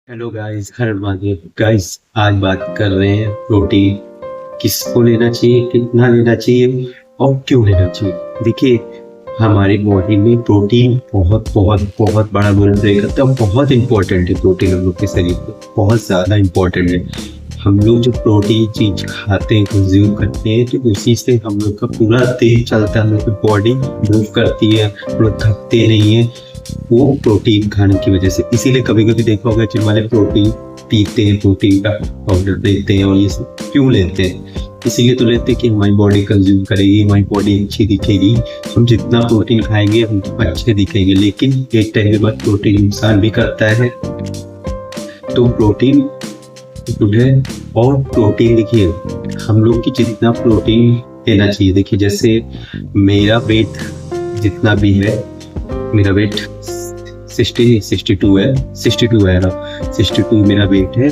Hello guys, हर Mahadev guys. आज बात कर रहे हैं प्रोटीन किसको लेना चाहिए, कितना लेना चाहिए और क्यों लेना चाहिए। देखिए, हमारी बॉडी में प्रोटीन बहुत बहुत बहुत बड़ा रोल प्ले करता है। बहुत इंपॉर्टेंट है प्रोटीन हम लोग के शरीर में, बहुत ज़्यादा इंपॉर्टेंट है। हम लोग जो प्रोटीन चीज खाते हैं, कंज्यूम करते हैं, तो उसी से हम लोग का पूरा दिन चलता है। हम लोग की बॉडी मूव करती है, हम लोग थकते नहीं है, वो प्रोटीन खाने की वजह से। इसीलिए कभी कभी देखा होगा जिम वाले प्रोटीन पीते हैं, प्रोटीन का पाउडर लेते हैं। और ये सब क्यों लेते हैं? इसीलिए तो लेते हैं कि हमारी बॉडी कंज्यूम करेगी, हमारी बॉडी अच्छी दिखेगी। हम जितना प्रोटीन खाएंगे हम अच्छे दिखेंगे। लेकिन एक टाइम के बाद प्रोटीन नुकसान भी करता है। तो प्रोटीन गुड है। और प्रोटीन देखिए, हम लोग की जितना प्रोटीन लेना चाहिए। देखिए, जैसे मेरा वेट जितना भी है, मेरा वेट 62 है, 62 है ना, 62 मेरा वेट है।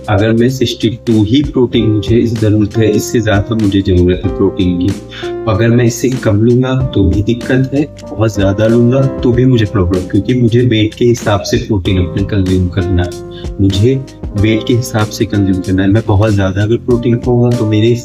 अगर मैं 62 ही प्रोटीन मुझे ज़रूरत है, इससे ज़्यादा मुझे ज़रूरत है प्रोटीन की। अगर मैं इससे कम लूँगा तो भी दिक्कत है, बहुत ज़्यादा लूँगा तो भी मुझे प्रॉब्लम, क्योंकि मुझे वेट के हिसाब से प्रोटीन अपने कंज्यूम करना है। मुझे वेट के हिसाब से कंज्यूम करना है। मैं बहुत ज़्यादा अगर प्रोटीन खाऊंगा तो मेरे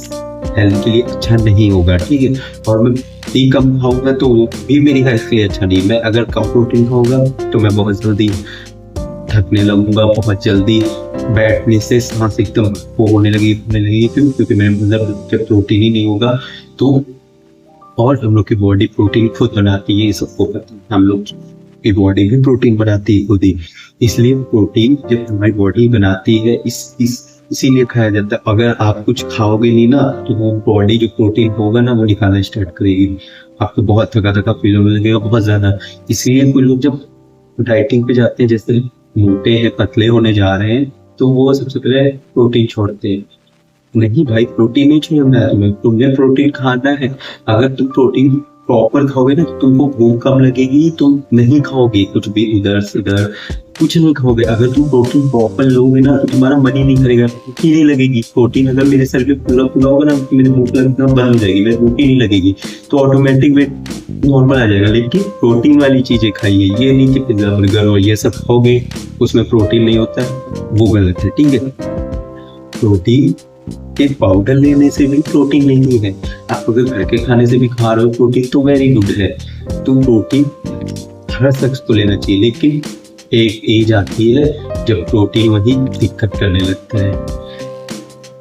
हेल्थ के लिए अच्छा नहीं होगा, ठीक है। और मैं भी कम खाऊंगा तो वो भी मेरी हेल्थ के लिए अच्छा नहीं। मैं अगर कम प्रोटीन खाऊंगा तो मैं बहुत जल्दी थकने लगूंगा, बहुत जल्दी बैठने से सांस एकदम वो होने लगेगी। क्यों? क्योंकि मेरे अंदर जब प्रोटीन ही नहीं होगा तो। और हम लोग की बॉडी प्रोटीन खुद बनाती है, ये सबको पता है। हम लोग की बॉडी भी प्रोटीन बनाती है खुद ही। इसलिए प्रोटीन जब हमारी बॉडी बनाती है इसीलिए खाया जाता है। अगर आप कुछ खाओगे नहीं ना तो वो बॉडी जो प्रोटीन होगा ना वो निकालना स्टार्ट करेगी। आपको बहुत थका थका फील होने लगेगा, बहुत ज्यादा। इसलिए कोई लोग जब डाइटिंग पे जाते हैं, जैसे मोटे हैं, पतले होने जा रहे हैं, तो वो सबसे पहले प्रोटीन छोड़ते हैं। नहीं भाई, प्रोटीन नहीं छोड़ना है तुम्हें, तुम्हें प्रोटीन खाना है। अगर तुम प्रोटीन प्रॉपर खाओगे ना तो तुमको भूख कम लगेगी, तुम नहीं खाओगे कुछ भी इधर से उधर, कुछ नहीं खाओगे। अगर तुम प्रोटीन प्रॉपर लोगे ना तो तुम्हारा मन ही नहीं करेगा, भूख ही नहीं लगेगी। प्रोटीन अगर मेरे शरीर में पूरा पूरा होगा ना तो मेरी भूख लगना बंद हो जाएगी, मेरी भूख ही नहीं लगेगी, तो ऑटोमेटिक वेट नॉर्मल आ जाएगा। लेकिन प्रोटीन वाली चीजें खाइए, ये नहीं कि पिज्जा बर्गर और ये सब खाओगे उसमें प्रोटीन नहीं होता है, वो गलत है, ठीक है। प्रोटीन के पाउडर लेने से भी प्रोटीन नहीं है। आप अगर घर के खाने से भी खा रहे हो प्रोटीन तो वेरी गुड है। तो प्रोटीन हर शख्स को लेना चाहिए, लेकिन एक एज आती है जब प्रोटीन वही दिक्कत करने लगता है,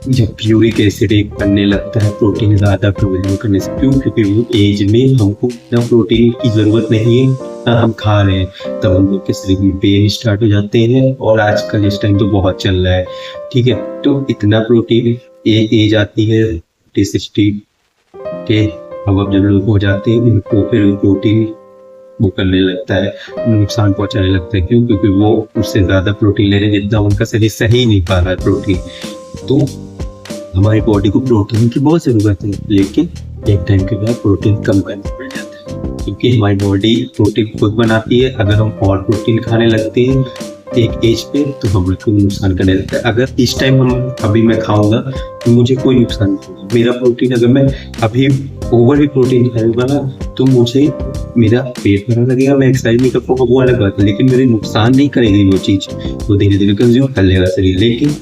जब यूरिक एसिड एक बनने लगता है प्रोटीन ज़्यादा कंज्यूम करने से। क्यों? क्योंकि वो एज में हमको इतना प्रोटीन की ज़रूरत नहीं है, हम खा रहे हैं, तब हम लोग के शरीर में पेन स्टार्ट हो जाते हैं। और आजकल इस टाइम तो बहुत चल रहा है, ठीक है। तो इतना प्रोटीन एज आती है 60 के अब जब लोग हो जाते हैं उनको फिर प्रोटीन वो करने लगता है, नुकसान पहुंचाने लगता है। क्यों? क्योंकि वो उससे ज़्यादा प्रोटीन ले रहे हैं जितना उनका शरीर सही नहीं पा रहा है प्रोटीन। तो हमारी बॉडी को प्रोटीन की बहुत ज़रूरत है, लेकिन एक टाइम के बाद प्रोटीन कम करना पड़ जाता है, क्योंकि हमारी बॉडी प्रोटीन खुद बनाती है। अगर हम और प्रोटीन खाने लगते हैं एक एज पे तो हम लोग को नुकसान करने लगता है। अगर इस टाइम अभी मैं खाऊंगा तो मुझे कोई नुकसान नहीं होगा। मेरा प्रोटीन अगर मैं अभी ओवर भी प्रोटीन खाऊंगा ना तो मुझे मेरा पेट भरने लगेगा, मैं एक्सरसाइज नहीं कर पाऊंगा, वो अलग बात है। लेकिन मेरे नुकसान नहीं करेगी वो चीज़, वो धीरे धीरे कंज्यूम कर लेगा शरीर। लेकिन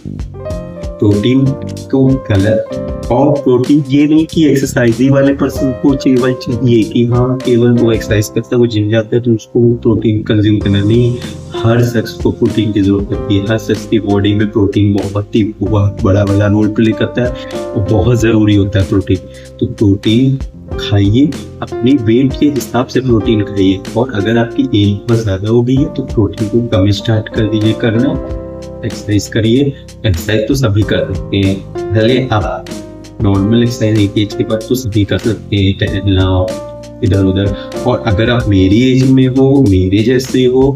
प्रोटीन को गलत, और प्रोटीन ये नहीं कि एक्सरसाइज वाले पर्सन को केवल चाहिए कि हाँ केवल वो एक्सरसाइज करता है, वो जिम जाता है तो उसको प्रोटीन कंज्यूम करना नहीं। हर शख्स को प्रोटीन की जरूरत होती है। हर शख्स की बॉडी में प्रोटीन बहुत ही बड़ा बड़ा रोल प्ले करता है और बहुत ज़रूरी होता है प्रोटीन। तो प्रोटीन खाइए, अपनी वेट के हिसाब से प्रोटीन खाइए। और अगर आपकी एज बहुत ज़्यादा हो गई है तो प्रोटीन को कम स्टार्ट कर दीजिए करना। एक्सरसाइज करिए, एक्सरसाइज तो सभी कर सकते हैं। भले आप नॉर्मल एक्सरसाइज एक एज के बाद तो सभी कर सकते हैं, टहलना इधर उधर। और अगर आप मेरी एज में हो, मेरे जैसे हो,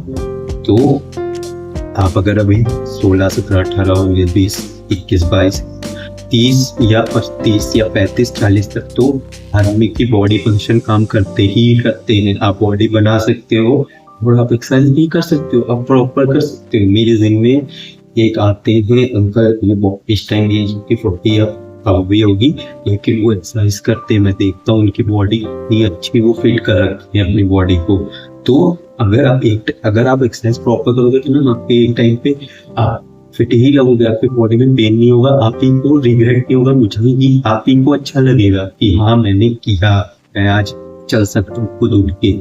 तो आप अगर अभी 16, 17, 18, 19, 20, 21, 22, 30 या 35 या 35, 40 तक तो आदमी की बॉडी फंक्शन काम करते ही करते हैं। आप बॉडी बना सकते हो और आप एक्सरसाइज भी कर सकते हो, आप प्रॉपर कर सकते हो। मेरे जिम में एक आते हैं अंकल, वो इस टाइम एज की 40 भी होगी, लेकिन वो एक्सरसाइज करते हैं। मैं देखता हूँ उनकी बॉडी इतनी अच्छी वो फील कर रखी है अपनी बॉडी को। तो अगर आप एक्सरसाइज प्रॉपर करोगे तो ना आपके एक टाइम पे आप फिट ही लगोगे, आपके बॉडी में पेन नहीं होगा, आप इनको रिग्रेट नहीं होगा मुझे भी, आप इनको अच्छा लगेगा कि हाँ मैंने किया, मैं आज चल सकता हूँ खुद उठ के।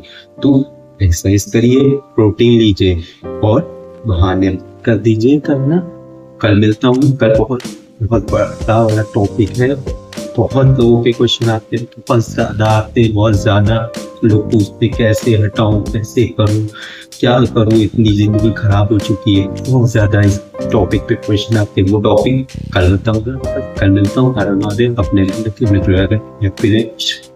तो एक्सरसाइज करिए, प्रोटीन लीजिए और बहाने कर दीजिए करना। कल मिलता हूँ, कल बहुत बहुत बड़ा वाला टॉपिक है। बहुत लोगों के क्वेश्चन आते हैं, बहुत ज्यादा आते हैं, बहुत ज्यादा लोग पूछते कैसे हटाऊं, कैसे करूं, क्या करूं, इतनी जिंदगी खराब हो चुकी है। बहुत ज्यादा इस टॉपिक पे क्वेश्चन आते हैं। वो टॉपिक कल मिलता हूँ, हर अपने लिए